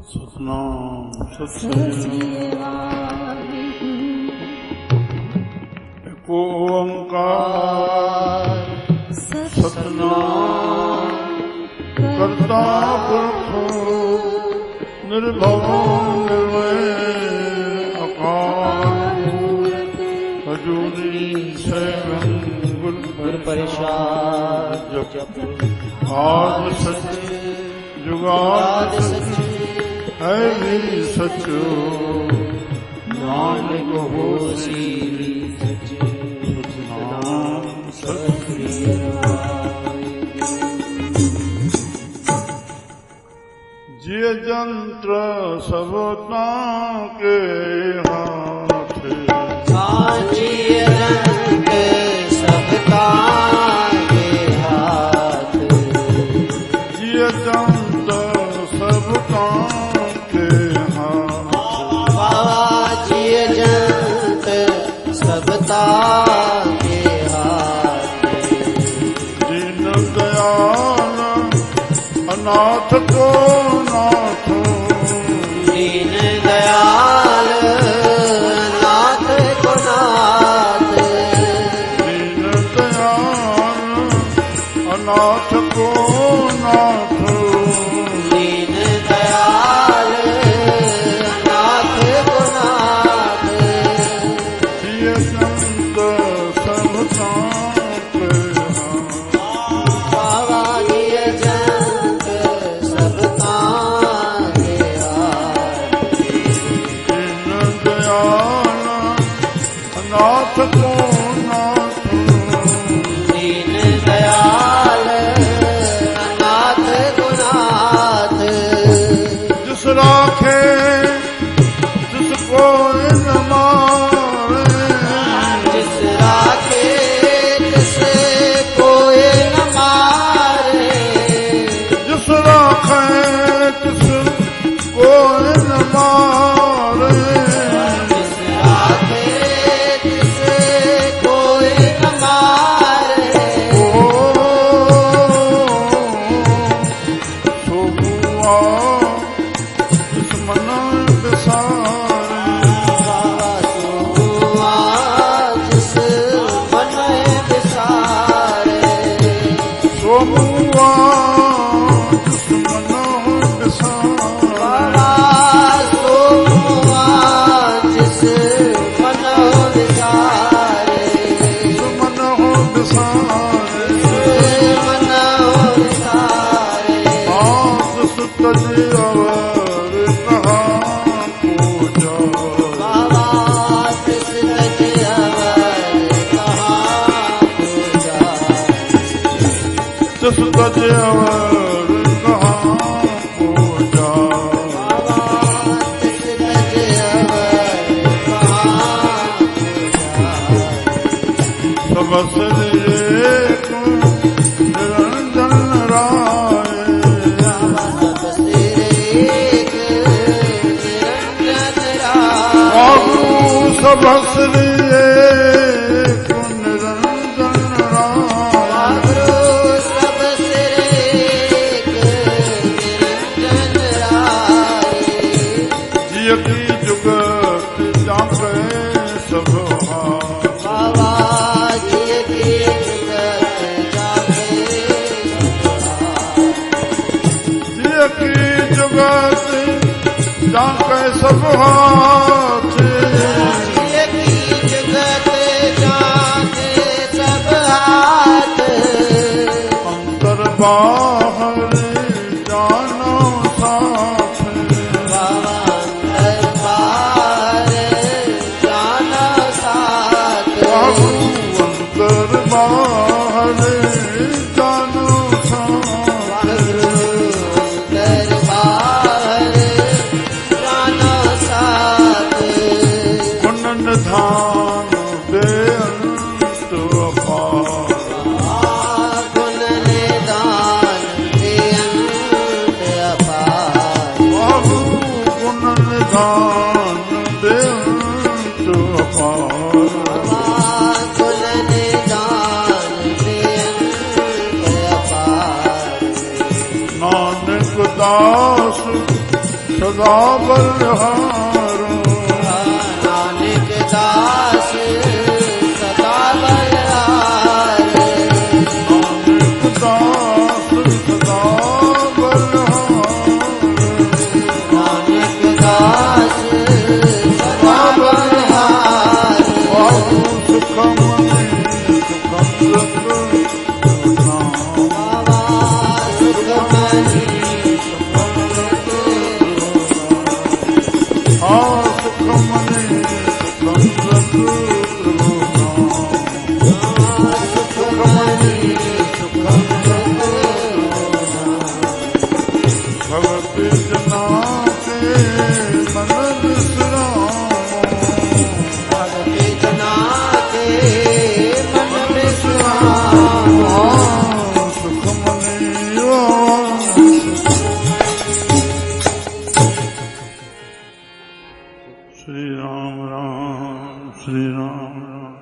ਸਤਿਨਾਮ ਸਤਿ ਸ੍ਰੀ ਇੱਕ ਓੰਕਾਰ ਸਤਿਨਾਮ ਕਰਤਾ ਪੁਰਖ ਨਿਰਭਉ ਨਿਰਵੈਰ ਅਕਾਲ ਅਜੂਨੀ ਸੈਭੰ ਗੁਰ ਪ੍ਰਸਾਦ ਜਪ ਆਦ ਸਚ ਜੁਗਾਦ ਸਚ ਹੈ ਵੀ ਸਚੋ ਨਾਨਕ ਹੋਸੀ ਸਚ ਸਤਿਨਾਮ ਸਤਿ ਸ੍ਰੀ ਜਿ ਜੰਤਰ ਸਭ ਤਾਕੇ ਹਾਥ ਸਾਜੀ ਰੰਗ ਸਭ ਤਾਕੇ ਹਾਥ ਜਿ ਜੰਤਰ ਸਭ ਤਾਕੇ ਹਾਥ ਬਾਜੀ ਜੰਤ ਸਭ ਤਾਕੇ ਹਾਥ ਦੀਨ ਦਇਆਲ ਅਨਾਥ ਕੋ ਨਾਥ ਦੀਨ ਦਇਆਲ ਨਾਥ ਕੋ ਨਾਥ ਦੀਨ ਦਇਆਲ ਅਨਾਥ ਕੋ ਨਾਥ ਦੀਨ ਦਇਆਲ ਨਾਥ ਕੋ ਨਾਥ ਜਿ ਸੰਤ ਸਭ ਤਾਕੇ ਬਾਵਾ ਜੀ ਜੰਤ ਸਭ ਤਾਕੇ ਹਾਥ ਦੀਨ ਦਇਆਲ ਅਨਾਥ ਕੋ ਨਾਥ ਦੀਨ ਦਇਆਲ ਅਨਾਥ ਕੋ ਨਾਥ ਜਿਸ ਰਾਖੇ ਤਿਸ ਕੋਇ ਨ ਮਾਰੇ ਜਿਸ ਰਾਖੇ ਤਿਸ ਕੋਇ ਨ ਮਾਰੇ ਜਿਸ ਰਾਖੇ ਤਿਸ ਕੋਇ ਨ ਮਾਰੇ ਜਿਸ ਰਾਖੇ ਤਿਸ ਕੋਇ ਨ ਮਾਰੇ ਸੋ ਹੁਆ ਜਿਸ ਮਨ ਵਿਸਾਰੇ ਬਾਵਾ ਸੁਆ ਜਿਸ ਮਨ ਵਿਸਾਰੇ ਸੋ ਹੁਆ ਜਿਸ ਮਨ ਵਿਸਾਰੇ ਬਾਵਾ ਸੁਆ ਜਿਸ ਮਨ ਵਿਸਾਰੇ ਮਨ ਵਿਸਾਰੇ ਮਨ ਵਿਸਾਰੇ ਆਸ ਸੁਤਜ ਅਵਰ ਕਹਾ ਪੂਜਾ ਬਾਵਾ ਤਿਸ ਤਜ ਅਵਰ ਕਹਾ ਪੂਜਾ ਤਿਸ ਤਜ ਅਵਰ ਕਹਾ ਪੂਜਾ ਬਾਵਾ ਤਿਸ ਤਜ ਅਵਰ ਕਹਾ ਪੂਜਾ ਸਬਸ ਏਕ ਨਿਰੰਜਨ ਰਾਏ ਬਾਵਾ ਸਭ ਸਿਰ ਏਕ ਨਿਰੰਜਨ ਰਾਏ ਵਾਹਿਗੁਰੂ ਸਬਸ ਏਕ ਨਿਰੰਜਨ ਰਾਏ ਵਾਹਿਗੁਰੂ ਸਭ ਸਿਰ ਏਕ ਨਿਰੰਜਨ ਰਾਏ ਜਿ ਕੀ ਜੁਗਤ ਜਾਪੈ ਸਭ ਹਾਰ ਬਾਵਾ ਜੀ ਕੀ ਜਗਤ ਜਾਪੇ ਜਿ ਕੀ ਜੁਗਤ ਜਾਪੈ ਸਭ ਹਾਥ ਜੀ ਕੀ ਜਗਤ ਜਾਪੇ ਸਭ ਹਾਥ ਅੰਤਰ ਬਾਹਰ ਜਾਨੋ ਸਾਥ ਬਾਵਾ ਦਰਬਾਰ ਜਾਨਾ ਸਾਥ ਵਾਹਿਗੁਰੂ ਅੰਤਰ ਬਾਹਰ ਜਾਨੋ ਸਾਥ ਵਾਹਿਗੁਰੂ ਦਰਬਾਰ ਜਾਨਾ ਸਾਥ ਗੁਣ ਨਿਧਾਨ ਬੇਅੰਤ ਅਪਾਰ ਗੁਣ ਨਿਦਾਨ ਬੇਅੰਤ ਅਪਾਰ ਵਾਹਿਗੁਰੂ ਗੁਣ ਨਿਧਾਨ ਬੇਅੰਤ ਅਪਾਰ ਗੁਣ ਨਿਦਾਨ ਬੇਅੰਤ ਅਪਾਰ ਨਾਨਕ ਦਾਸ सदा बलहारो नानक दास सदा बलहारे नानक दास सदा बलहारो नानक दास सदा बलहारे बाबू सुखम सुखम बाबा सुखमनी भगवती जना के मन विश्राम भगवती जना के मन विश्राम सुखमनी श्री राम राम श्री राम राम।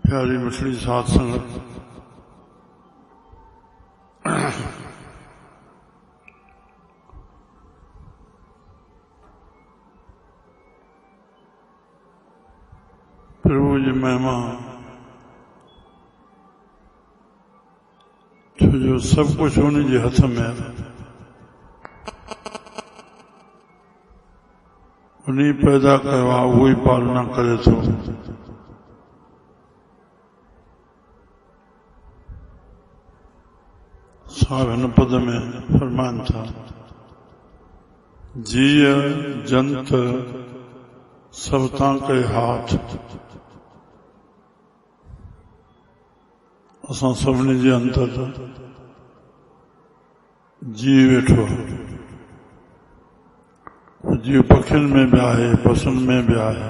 प्यारी मछली साथ संगत, प्रभु जी महिमा जो सब कुछ उन जे हथ में आहे, उन्हीं पैदा कयो आहे, उहो ई पालना करे थो। साहिब हिन पद में फरमाइनि था, जीव जंत सब तव्हांखे हाथ, असां सभिनी जे अंदर जीव वेठो आहे। जीव पखियुनि में बि आहे, पशुनि में बि आहे,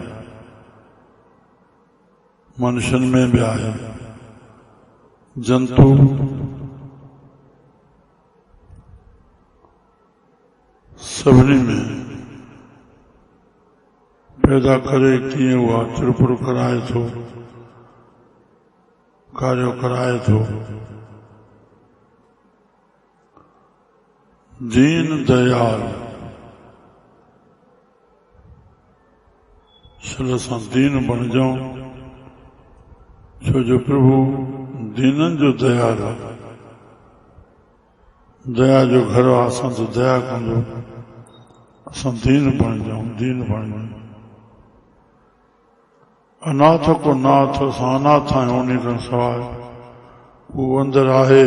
मनुष्यनि में बि आहे, जंतु सभिनी में पैदा करे कीअं उहा चुरपुर कराए थो, कार्य कराए थो। दीन दयाल, चलो असां दीन बणिजऊं, छो जो प्रभु दीननि जो दयाल आहे। दया जो घर आहे, असां तो दया कंदो, असां दीन बणिजऊं, दीन बणिजऊं। अनाथ को नाथ, असां अनाथ आहियूं, उन खां सवाइ उहो अंदरि आहे।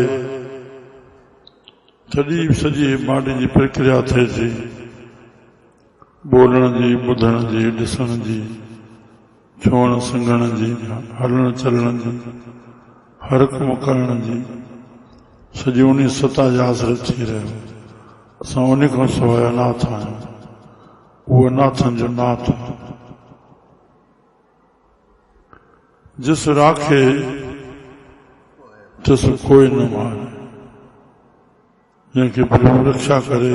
तॾहिं बि सॼी माडी जी प्रक्रिया थिए थी, बोलण जी, ॿुधण जी, ॾिसण जी, छुअण सिंगण जी, हलण चलण जी, हर कमु करण जी, सॼी उन सता जे आसरे थी रहियो। असां उन खां सवाइ अनाथ आहियूं, उहो अनाथनि जो नाथ आहे। जिस राखे तिस कोई न मारे, जंहिंखे प्रभु रक्षा करे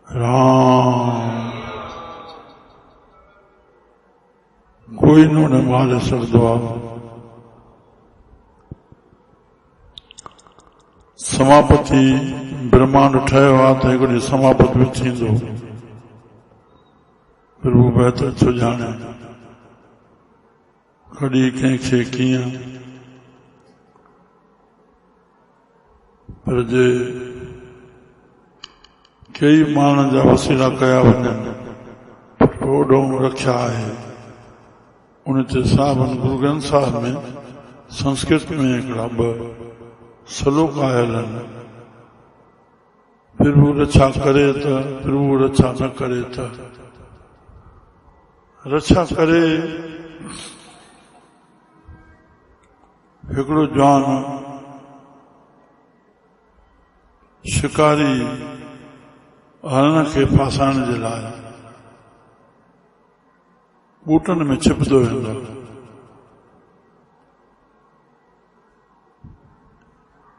राम, कोई न उन मारे सघंदो आहे। समापति ब्रह्मांड ठहियो आहे त हिकिड़ी समापति बि थींदो, प्रभु बहितर सुञाणे कॾहिं कंहिंखे कीअं। पर जे कई माण्हुनि जा वसीला कया वञनि, ओॾो रक्षा आहे। उन ते साहिबनि गुरु ग्रंथ साहिब में संस्कृत में हिकिड़ा 2 श्लोक आयल आहिनि। प्रभु रक्षा करे त, प्रभु रक्षा न करे त। रक्षा करे, हिकिड़ो जवान शिकारी हरण खे फासाइण जे लाइ ॿूटनि में छिपंदो वेंदो,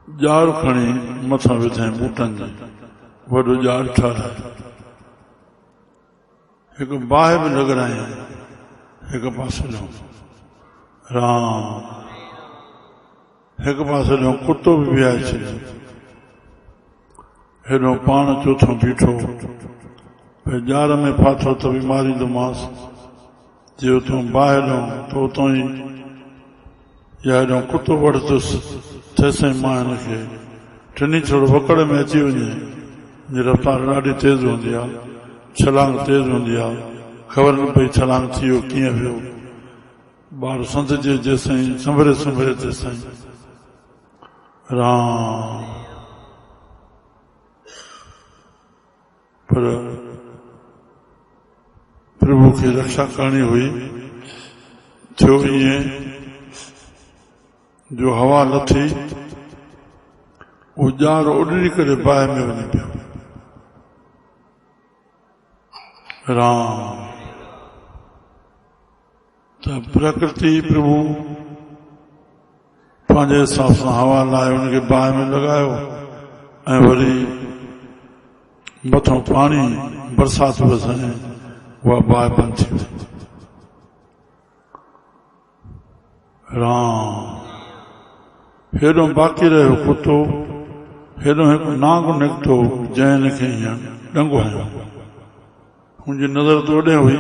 ॼार खणी मथां विधाईं ॿूटनि जी, वॾो ॼार ठाराए, हिकु बाहि बि लॻराई, हिकु पासे ॾियो राम, हिकु पासे ॾियो कुतो बि विहाए छॾियो, हेॾो पाण चोथों बीठो भई ॼार में फाथो त बि मारींदोमांसि जे उतां ॿाहिरि त उतां ई या हेॾो कुतो वठंदुसि तेसिताईं मां हिनखे टिनी थोरो वकड़ में अची वञे जी रफ़्तार ॾाढी तेज़ हूंदी आहे छलांग तेज़ हूंदी आहे ख़बर न पई छलांग थी वियो कीअं वियो ॿार संधिजे जेसिताईं संभरे संभरे तेसिताईं राम पर प्रभु खे रक्षा करणी हुई थियो ईअं जो हवा लथी वो ॼार उॾड़ी करे बाहि में वञी पियो राम त प्रकृति प्रभु पंहिंजे हिसाब सां हवा लाइ हुनखे बाहि में लॻायो ऐं वरी मथां पाणी बरसाति वसाए उहा बाहि बंदि थी वई राम हेॾो बाक़ी रहियो कुतो हेॾो हिकु नांग निकितो जंहिं हिनखे हीअं ॾंगो हयो मुंहिंजी नज़र तो ओॾे हुई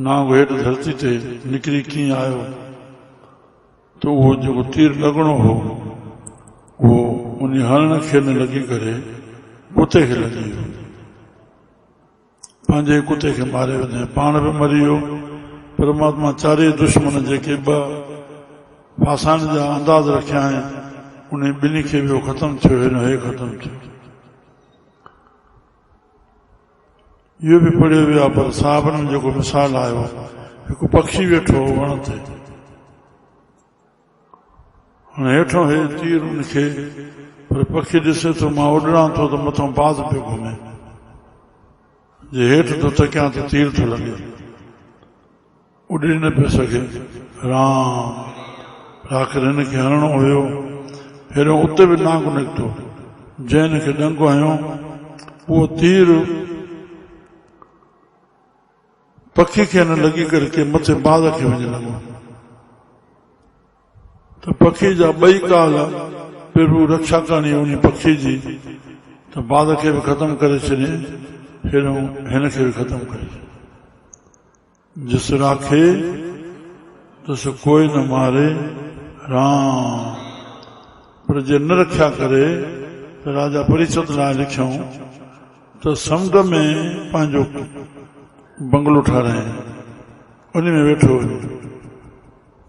नांग हेठि धरती ते निकिरी कीअं आयो त उहो जेको तीर लॻणो हो उहो उन हरण खे न लॻी करे कुते खे लॻी वियो पंहिंजे कुते खे मारे वञे पाण बि मरी वियो परमात्मा चारे दुश्मन जेके ॿ फासाइण जा अंदाज़ रखिया आहिनि उन ॿिन्ही खे बि ख़तमु थियो हिन हे ख़तमु थियो इहो बि पढ़ियो वियो आहे पर साहबनि में जेको मिसाल आयो हिकु पक्षी वेठो हो वण ते हाणे हेठों हे तीर उनखे पर पखी ॾिसे थो मां उॾां थो त मथां बाज़ पियो घुमे जे हेठि थो तकियां त तीर थो लॻे उॾी न पियो सघे राम आख़िर हिनखे हरणो हुयो हेॾो उते बि नांग निकितो जंहिं हिनखे ॾंगो हयो उहो तीर पखी खे न लॻी करे के मथे बाज़ खे वञी लॻो त पखी जा ॿई काल प्रभु रक्षा करणी उन पखी जी त बाज़ खे बि ख़तमु करे छॾे हेॾो हिनखे बि ख़तमु करे जिस राखे तस कोई न मारे राम पर जे न रक्षा करे त राजा परीक्षित लाइ लिखियऊं त समुंड में पंहिंजो बंगलो ठाराए उन में वेठो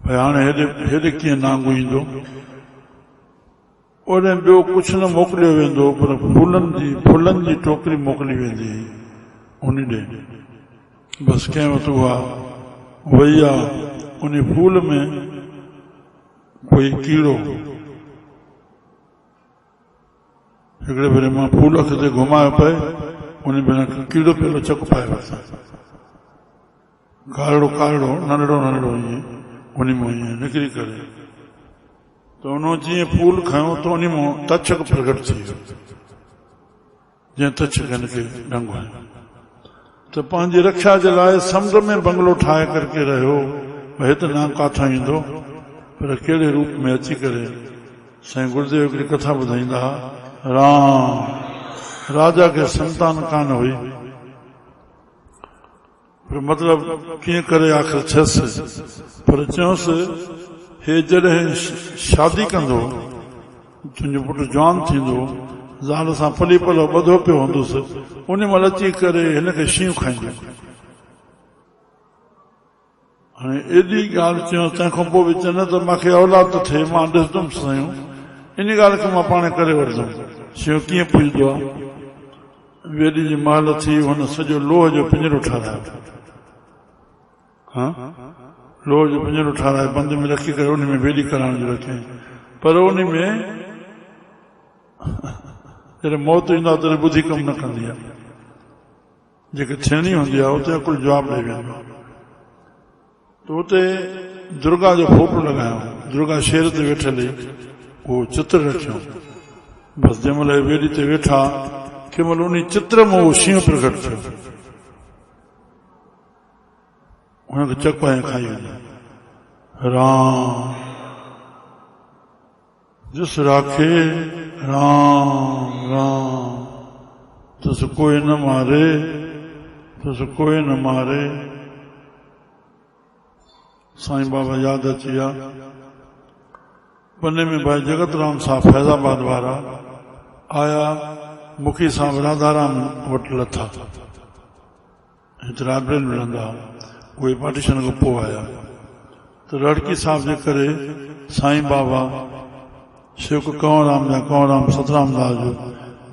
भई हाणे हेॾे कीअं नांगो ईंदो ओॾे ॿियो कुझु न मोकिलियो वेंदो पर फुलनि जी टोकरी मोकिली वेंदी उन ॾे बसि कंहिं वटि उहा वई आहे उन फूल में कोई कीड़ो हिकिड़े भेरे मां फूल खे घुमायो पए उन में कीड़ो पियो चक पाए वरिता कारो कारो नंढड़ो नंढड़ो ईअं उन मां ईअं निकिरी करे त उन जीअं फूल खयो त उन मां तछक प्रगट थी वियो जीअं तछक हिनखे ॾंगो हयो त पंहिंजी रक्षा जे लाइ समुंड में बंगलो ठाहे करके रहियो हिते नांग काथां ईंदो पर कहिड़े रूप में अची करे साईं गुरुदेव हिकिड़ी कथा ॿुधाईंदा राम राजा खे संतान कान हुई पर मतिलब कीअं करे आख़िर थियसि पर चयोसि हे जॾहिं शादी कंदो तुंहिंजो पुटु जवान थींदो ज़ाल सां पली पलो ॿधो पियो हूंदुसि उन महिल अची करे हिनखे शींहं खाईंदो हाणे एॾी ॻाल्हि चयो तंहिंखां पोइ बि चवंदा त मूंखे औलाद त थिए मां ॾिसंदुमि साईं इन ॻाल्हि खे मां पाण करे वठंदुमि शींहं कीअं पुॼंदो आहे वेॾी जी महिल थी हुन सॼो लोह जो पिंजरो ठारायो हा लोह जो पिंजरो ठाराए बंदि में रखी करे उन में वेॾी कराइण जो रखे पर उन में जॾहिं मौत ईंदो आहे तॾहिं ॿुधी कमु न कंदी आहे जेके थियणी हूंदी आहे उते कुल जवाबु ॾेई वेंदो आहे त उते दुर्गा जो फोटो लॻायो दुर्गा शेर ते वेठल उहो चित्र रखियो बसि जंहिं महिल वेॾी ते वेठा कंहिं महिल उन चित्र में उहो शींहं प्रकट थियो हुनखे चक ऐं खाई वञे राम जिस राखे राम राम तुस कोई न मारे, तुस कोई न मारे। साईं बाबा याद अची विया। पन्ने में भाई जगत राम साहब फैज़ाबाद वारा आया, मुखी साहब राधाराम वट लथा, राजबरेल मिलंदा, उहे पार्टीशन खां पोइ आया। तो रड़की साहब जे करे साईं बाबा शेख कंवरराम जा कंवरराम सतराम दास जो,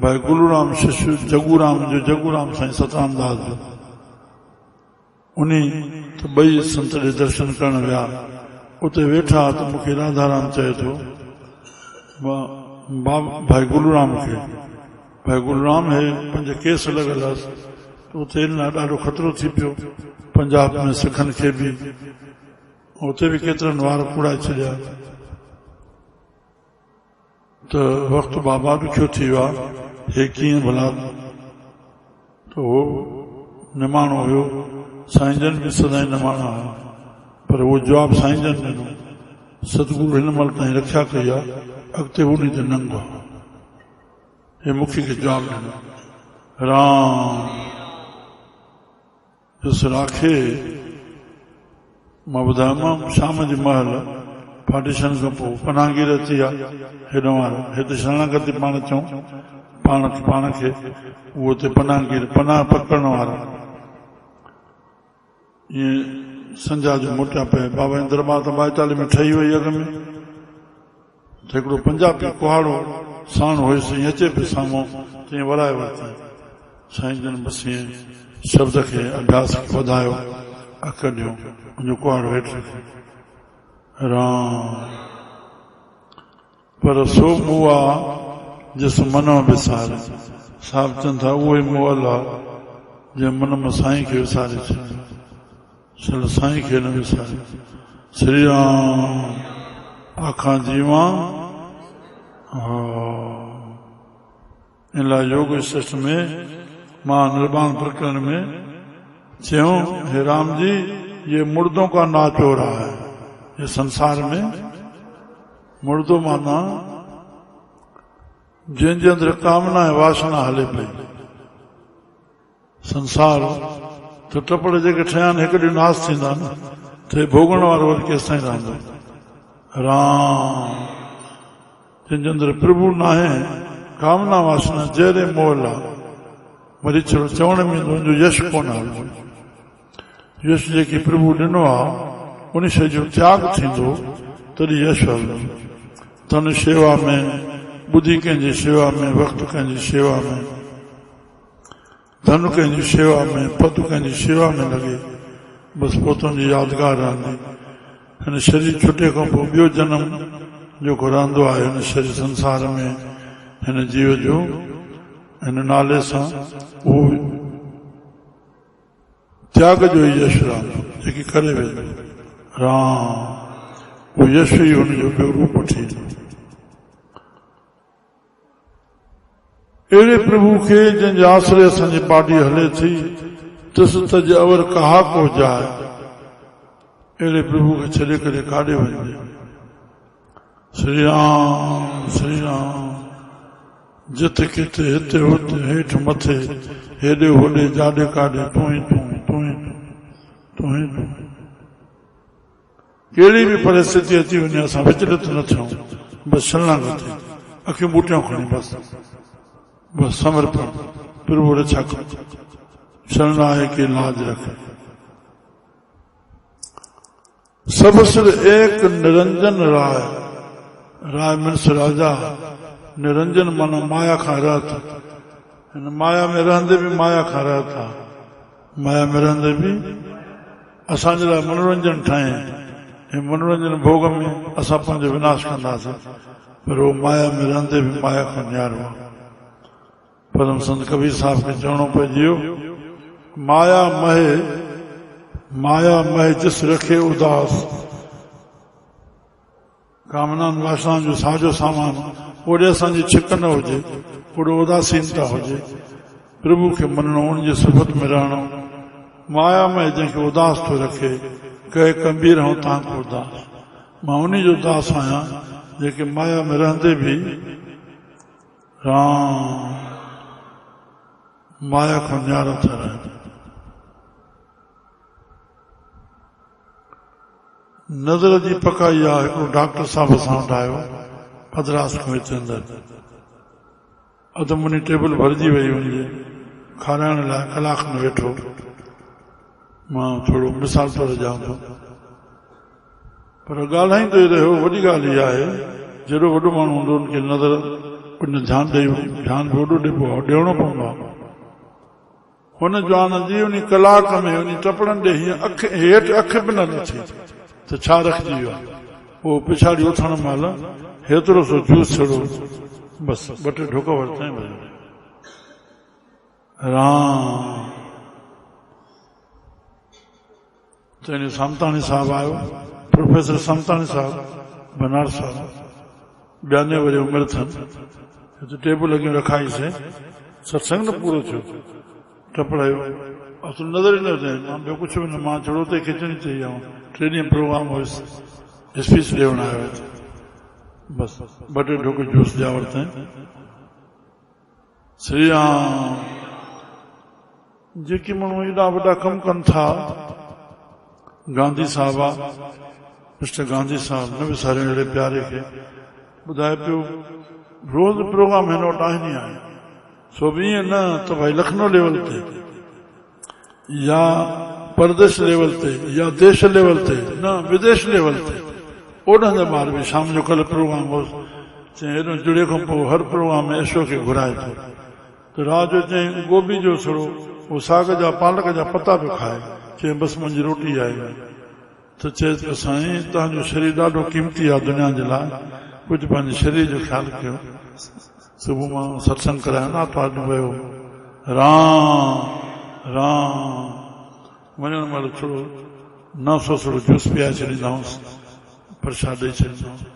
भाई गुलूराम शिष्य जगूराम जो जगूराम साईं सतराम दास जो, उन्हीं तो बई संत जे दर्शन करण विया। उते वेठा तो मूंखे राधाराम चए थो भाई गुलूराम खे, भाई गुलूराम हे पंज केस लॻल हुअसि, तो उते ॾाढो ख़तरो थी पियो पंजाब में सिखनि खे बि, उते बि केतिरनि वार कूड़ाए छॾिया। तो वक़्तु बाबा ॾुखियो थी वियो आहे, हे कीअं भला। तो उहो निमाणो हुयो, साईं जन बि सदाईं निमाणा हुआ, पर उहो जवाबु साईं जन ॾिनो। सतगुरु हिन महिल ताईं रखिया कई आहे, अॻिते उन्ही ते नंगो आहे। हे मुखी खे जवाबु ॾिनो। राम जिस राखे, मां ॿुधायोमांव शाम जी महल पार्टीशन खां पोइ पनाहगीर अची आहे हेॾो वारो, हिते शरणागति पाण चऊं पाण खे, उहो हुते पनाहगीर पनाह पकड़ण वारा। ईअं संझा जो मोटिया पिया। बाबा जी दरबार त 42 में ठही वई अॻ में, हिकिड़ो पंजाबी कुहाड़ो साण हुयुसि, ईअं अचे पियो साम्हूं, तीअं वराए वरितईं। साईं जन बसि ईअं शब्द खे अभ्यास वधायो, अख ॾियो, मुंहिंजो कुहाड़ो हेठि रखियो। राम पर सो मुआ जिस मन विसारे, साहिब चवनि था उहो ई मुअल आहे जंहिं मन में साईं खे विसारे छॾियो। चलो साईं खे न विसारे। श्री राम आखां जीवा। इन लाइ योग शिष्ट में मां निर्वाण प्रकरण में चयूं, हे राम जी ये मुर्दों का नाच हो रहा है। ये संसार में मुर्दो माना जंहिंजे अंदरि कामना ऐं वासना हले पई। संसार त टपड़ जेके ठहिया आहिनि हिकु ॾींहुं नास थींदा न, ते भोगण वारो वरी केसिताईं रहंदो। राम जंहिंजे अंदरि प्रभु न आहे, कामना वासना जहिड़े मोल आहे, वरी छो चवण में तुंहिंजो यश कोन आहे। यश जेकी प्रभु ॾिनो आहे उन शइ जो त्याग थींदो तॾहिं यश हलंदो। तन शेवा में, बुद्धि कंहिंजी शेवा में, वक़्तु कंहिंजी शेवा में, धन कंहिंजी शेवा में, पद कंहिंजी शेवा में लॻे, बसि पोइ तुंहिंजी यादगार रहंदी। हिन शरीर छुटे खां पोइ ॿियो जनम जेको रहंदो आहे हिन शरीर संसार में, हिन जीव जो हिन नाले सां, उहो त्याग जो ई यश रहंदो जेकी करे वेंदो। राम उहो यश ई हुनजो ॿियो रूप वठी ईंदो। अहिड़े प्रभु खे जंहिंजे आसरे असांजी बाडी हले थी, तिस तज अवर कहा को जाए। अहिड़े प्रभु खे छॾे करे काॾे वञे। श्री राम जिते किथे, हिते हुते, हेठि मथे, हेॾे होॾे, जाॾे काॾे, तूं ई तूं। कहिड़ी बि परिस्थिति अची वञे असां विचलित न थियूं, बसि शरणागति, अखियूं ॿूटियूं खणी बसि समर्पण, प्रभु रक्षा कर, शरण आहे कि लाज रखे। सब सिर एक निरंजन राय। राय मीन्स राजा, निरंजन माना माया खां रहत। हिन माया में रहंदे बि माया खां रहत आहे। माया में रहंदे बि असांजे लाइ मनोरंजन ठाहे, ऐं मनोरंजन भोग में असां पंहिंजो विनाश कंदासीं, पर उहो माया में रहंदे बि माया खां न्यारो आहे। परम संत कबीर साहब खे चवणो पइजी वियो, माया महे जिस रखे उदास। कामनान वासनान जो साजो सामान ओॾे असांजी छिक न हुजे, ओॾो उदासीनता हुजे। प्रभु खे मञणो, उनजी सिफ़त में रहणो। माया में जंहिंखे उदास थो रखे, कहे कबीर हूं तव्हांखे उदास। मां उन्ही जो दास आहियां जेके माया में रहंदे बि राम माया खां न्यारा था रहनि। नज़र जी पकाई आहे। हिकिड़ो डॉक्टर साहिब सां वटि आयो मद्रास खां हिते अंदरि, अधु मुनी टेबल भरिजी वई हुनजे खाराइण लाइ कलाक में वेठो। मां थोरो मिसाल तौरु ॾियां थो, पर ॻाल्हाईंदो ई रहियो। वॾी ॻाल्हि इहा आहे, जहिड़ो वॾो माण्हू हूंदो हुनखे नज़र उन ध्यानु ॾेई ध्यानु बि वॾो ॾिबो आहे, ॾियणो पवंदो आहे। हुन जवान जी उन कलाक में उन टपड़नि ॾे हीअं अखि हेठि अखि बि न थी त छा रखिजी वियो आहे। पोइ पिछाड़ी उथण महिल हेतिरो सो जूस छॾो, बसि ॿ टे ढुक वरितई। राम चईं समताणी साहिबु आयो, प्रोफेसर समताणी साहिबु बनारस वारा, 92 वरी उमिरि अथनि। हिते टेबल अॻियां रखाईसीं, सत्संग न पूरो थियो, टपड़ायो असुल नज़र ई न अचे। मां ॿियो कुझु बि न, मां छड़ो ते खिचणी चई आऊं। 3 ॾींहं प्रोग्राम हुयुसि, स्पीच ॾियणु आयो। बसि 2 टे ढुक जूस जा वरितई। श्री राम। जेके माण्हू एॾा वॾा कम कनि था, गांधी साहब आहे, मिस्टर गांधी साहब न विसारे अहिड़े प्यारे खे ॿुधाए पियो, रोज़ प्रोग्राम हिन वटि आहिनि ई आहे। सो बि ईअं न त भई लखनऊ लेवल ते या परदेश लेवल ते या देश लेवल ते, न विदेश लेवल ते। ओॾहं जा ॿार बि शाम जो कल्ह प्रोग्राम हो, चई हेॾो जुड़े खां पोइ हर प्रोग्राम में ऐशो खे घुराए थो। त राति जो चई गोभी जो थोरो उहो साग जा पालक जा पता पियो खाए। चई बसि मुंहिंजी रोटी आहे। त चए पियो साईं तव्हांजो शरीर ॾाढो क़ीमती आहे दुनिया जे लाइ, कुझु पंहिंजे शरीर जो ख़्यालु कयो। सुबुह मां सत्संग करायो, आर्तवार ॾींहुं वियो। राम राम वञण महिल थोरो 900 थोरो जूस पीआए छॾींदासीं, प्रसाद ॾेई छॾींदासीं।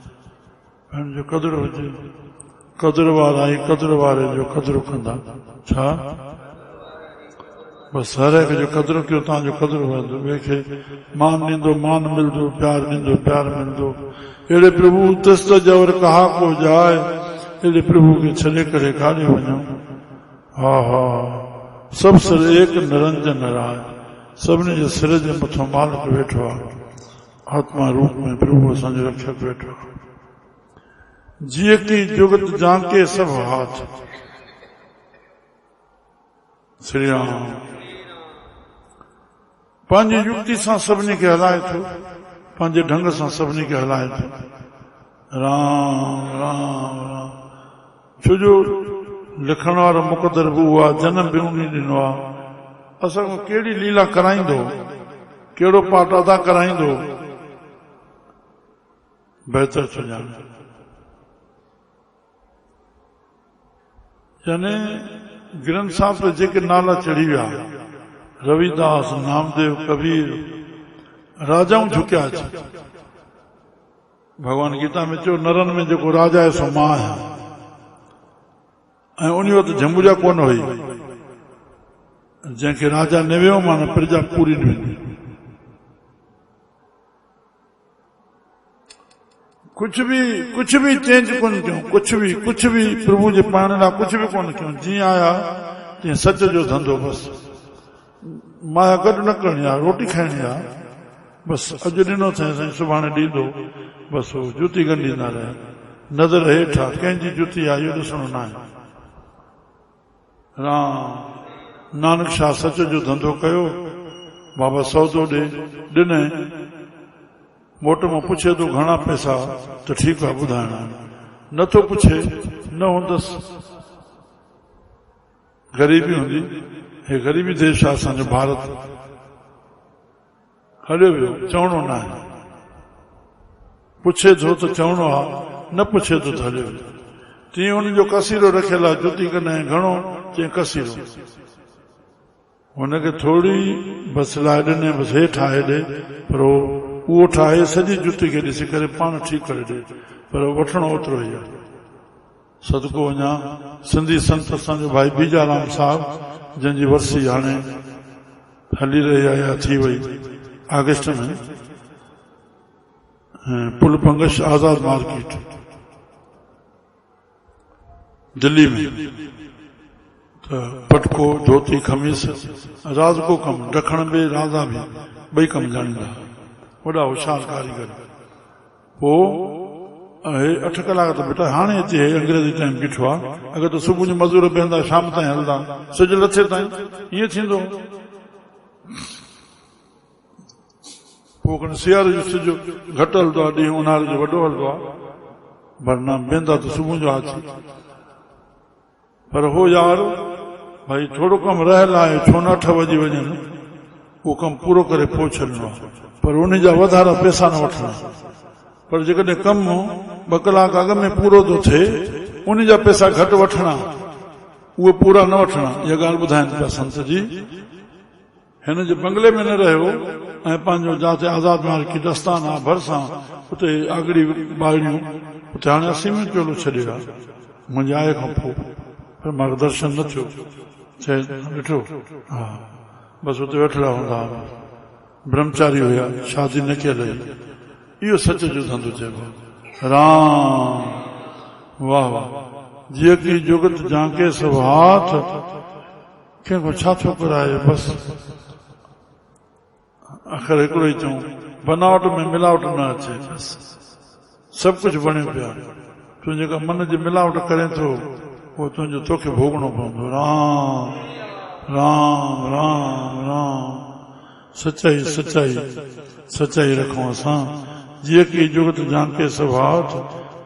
भेण जो क़दुरु हुजे, क़दुरु वारा ई क़दुरु वारे जो क़दुरु कंदा। छा बसि हर हिक जो क़दुरु कयो, तव्हांजो क़दुरु वधंदो। ॿिए खे मान ॾींदो मान मिलंदो, प्यार ॾींदो प्यार मिलंदो। अहिड़े प्रभु तिस्त जवर कहा को जाए, अहिड़े प्रभु खे छॾे करे काॾे वञो। हा हा सभु सिर एक निरंजन राय, सभिनी जे सिर जे मथां मालिक वेठो आहे। आत्मा रूप में प्रभु असांजो रक्षक वेठो आहे। जीअं की जुगत जांके सभु हाथ। श्री राम पंहिंजी युक्ति सां सभिनी खे हलाए थो, पंहिंजे ढंग सां सभिनी खे हलाए थो। राम राम राम। छो जो लिखण वारो मुक़दर बि उहो आहे, जनम बि उन ॾिनो आहे। असां कहिड़ी लीला कराईंदो, कहिड़ो पाठ अदा कराईंदो, बहितर सुञाणे। यानी ग्रंथ साहिब ते जेके नाला चढ़ी विया, रविदास, नामदेव, कबीर, राजाऊं झुकिया अच। भगवान गीता में चयो नरन में जेको राजा आहे सो मां आहियां, ऐं उन वटि जंबूजा कोन हुई। जंहिंखे राजा न वियो माना प्रजा पूरी न वेंदी। कुछ भी चेंज कोन कयूं, कुछ भी प्रभु जे पाण लाइ कुछ भी कोन कयूं। जीअं आया तीअं सच जो धंधो, बसि माया गॾु न करणी आहे, रोटी खाइणी आहे। बसि अॼु ॾिनो अथई साईं, सुभाणे ॾींदो। बसि उहो जुती गंढींदा रहे, नज़र हेठि आहे, कंहिंजी जुती आहे इहो ॾिसणो न आहे। राम नानक शाह सच जो धंधो कयो। बाबा सौदो ॾिनई, मोट मां पुछे थो घणा पैसा, त ठीकु आहे ॿुधाइणा, नथो पुछे न हूंदसि। ग़रीबी हूंदी, हे ग़रीबी देश आहे असांजो भारत, हलियो वियो, चवणो न आहे। पुछे थो त चवणो आहे, न पुछे थो त हलियो वियो। तीअं हुनजो कसीरो रखियल आहे, जुती कॾहिं घणो चई कसीरो। हुनखे थोरी बसि लाइ ॾिने, बसि हे ठाहे ॾे, पर उहो ठाहे सॼी जुती खे ॾिसी करे पाण ठीकु करे ॾे, पर वठणो ओतिरो ई आहे। सदको वञा सिंधी संत असांजो भाई बीजाराम साहिब, जंहिंजी वरसी हाणे हली रही आहे या थी वई अगस्त में, पुल पंगश आज़ाद मार्केट दिल्ली में, तो पटको धोती खमीस राज को कम ॾखण बि राजा बि ॿई कम ॼाणींदा वॾा होशियार कारीगर पोइ 8 कलाक त बेटा हाणे अचे अंग्रेजी टाइम बीठो आहे अगरि त सुबुह जो मज़ूर बीहंदा शाम ताईं हलंदा सिज लथे ताईं ईअं थींदो पोइ कॾहिं सियारे जो सिज घटि हलंदो आहे ॾींहुं ऊन्हारे जो वॾो हलंदो आहे वरना बीहंदा त सुबुह जो अची पर हो यार भाई थोड़ो कम रहियल आहे छो न 8 वॼी वञनि उहो कमु पूरो करे पोइ छॾिणो आहे पर उन जा वधारा पैसा न वठणा पर जेकॾहिं कमु 2 कलाक अॻ में पूरो थो थिए उन जा पैसा घटि वठणा उहे पूरा न वठणा इहा ॻाल्हि ॿुधाइनि पिया संत जी हिन जे बंगले में न रहियो ऐं पंहिंजो जिते आज़ाद मार्केट आस्थान आहे भरिसां उते आगड़ी ॿारियूं उते हाणे असीं चोलो छॾियो आहे मुंहिंजे आए खां पोइ पर मार्गदर्शन न थियो चए ॾिठो हा बसि उते वेठड़ा हूंदा ब्रह्मचारी हुया शादी न कयल हुई इहो सच जो धंधो चइबो राम वाह वाह जीअं की जुगत झांके सभु हाथ कंहिंखो छा थो कराए बसि आख़िर हिकिड़ो ई चऊं बनावट में मिलावट न अचे बसि सभु कुझु बणे पिया तूं जेका मन जी मिलावट करे थो उहो तुंहिंजो तोखे भोगणो पवंदो राम राम राम राम सचाई सचाई सचाई रखूं असां जीअं की जुगत झांके सभु हाथ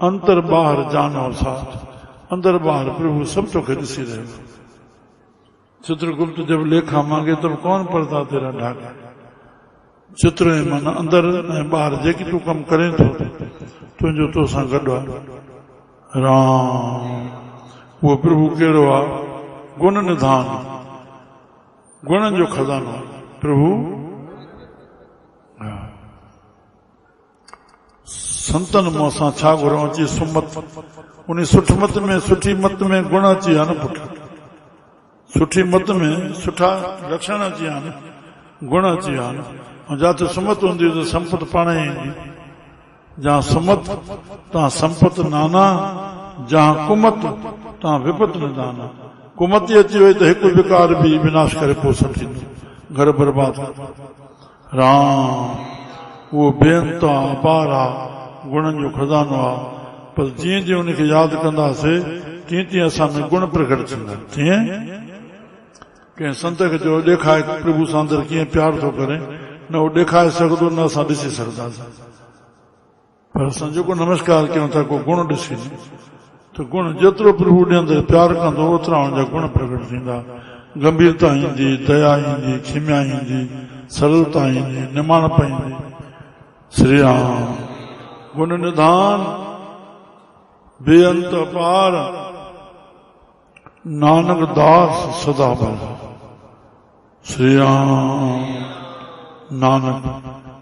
अंतर ॿाहिरि जानो साथ अंदर ॿाहिरि प्रभु सभु तोखे ॾिसी रहियो चित्रगुप्त जब लेखा मांगे तब कौन पर्दा तेरा ढाके चित्र ऐं मन अंदर ऐं ॿाहिरि जेकी तूं कमु करे थो तुंहिंजो तोसां गॾु आहे राम उहो प्रभु कहिड़ो आहे गुण निधान गुणनि जो खज़ानो आहे प्रभु संतन मां असां छा घुरूं अची सुमत उन सुठी मत में गुण अची विया न पुट सुठी मत में सुठा लक्षण अची विया न गुण अची विया न ऐं जिते सुमत हूंदी त संपत पाण ई ईंदी जहाँ सुमत तव्हां संपत नाना जहाँ कुमत तव्हां विपत निदाना कुमती अची वई त हिकु विकार बि विनाश करे पोइ सभु घर बर्बाद राम उहो बेअंत आहे अपार आहे गुणनि जो खज़ानो आहे पर जीअं जीअं उनखे यादि कंदासीं तीअं तीअं असां में गुण प्रकट थींदा तीअं कंहिं संत खे चयो ॾेखारे प्रभु सां अंदरि कीअं प्यार थो करे न उहो ॾेखारे सघंदो न असां ॾिसी सघंदासीं पर असां जेको नमस्कार कयूं था को गुण ॾिसी त गुण जेतिरो प्रभु ॾे अंदरि प्यार कंदो ओतिरा हुनजा गुण प्रकट थींदा गंभीरता ईंदी दया ईंदी खिम्या ईंदी सरलता ईंदी निमाणप ईंदी श्री राम गुण निधान बेअंत अपार नानक दास सदा बल श्री राम नानक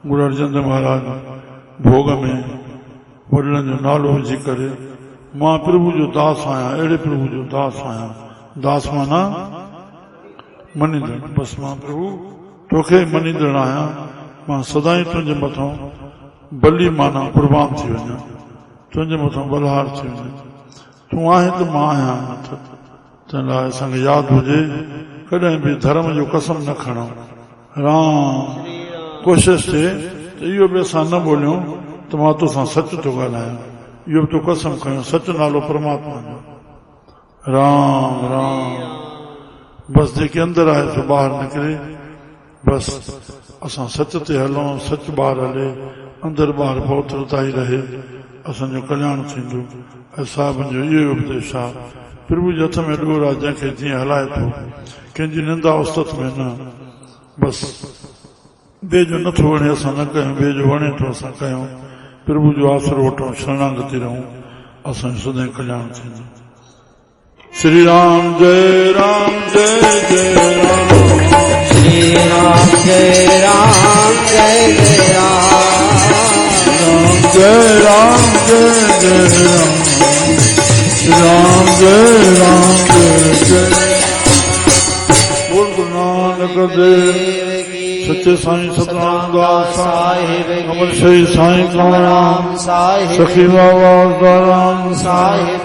गुरु अर्जन महाराज भोग में वॾनि जो नालो विझी करे मां प्रभु जो दास आहियां अहिड़े प्रभु जो दास आहियां दास माना मनींदड़ बसि मां प्रभु तोखे मनींदड़ आहियां मां सदाई तुंहिंजे मथां बली माना कुर्बान थी वञा तुंहिंजे मथां बलहार थी वञा तूं आहे त मां आहियां तंहिं लाइ असांखे यादि हुजे कॾहिं बि धर्म जो कसम न खणूं राम कोशिशि थिए त इहो बि असां न ॿोलियूं त मां तोसां सच थो ॻाल्हायां इहो बि तो कसम खयूं सच नालो परमात्मा जो राम राम बसि जेके अंदरि आहे सो ॿाहिरि निकिरे बसि असां सच ते हलूं सच ॿाहिरि हले अंदरि ॿाहिरि पवित्रता ई रहे असांजो कल्याण थींदो ऐं साहिबनि जो इहो उपदेश आहे प्रभु जे हथ में ॾोर आहे जंहिंखे जीअं हलाए थो कंहिंजी निंदा उस्तत में न बसि ॿिए जो नथो वणे असां न कयूं ॿिए जो वणे थो असां कयूं प्रभु जो आसरो वठूं शरणागति रहूं असांजो सदाईं कल्याण थींदो श्री राम जय राम जय जय राम श्री राम जय राम जय जय राम जय राम जय जय राम राम जय जय बोल गुरु नानक देव सच्चे साईं सतनाम दास साहिब अमर शहीद साईं कमराम साहिब सखी बाबा राम साहिब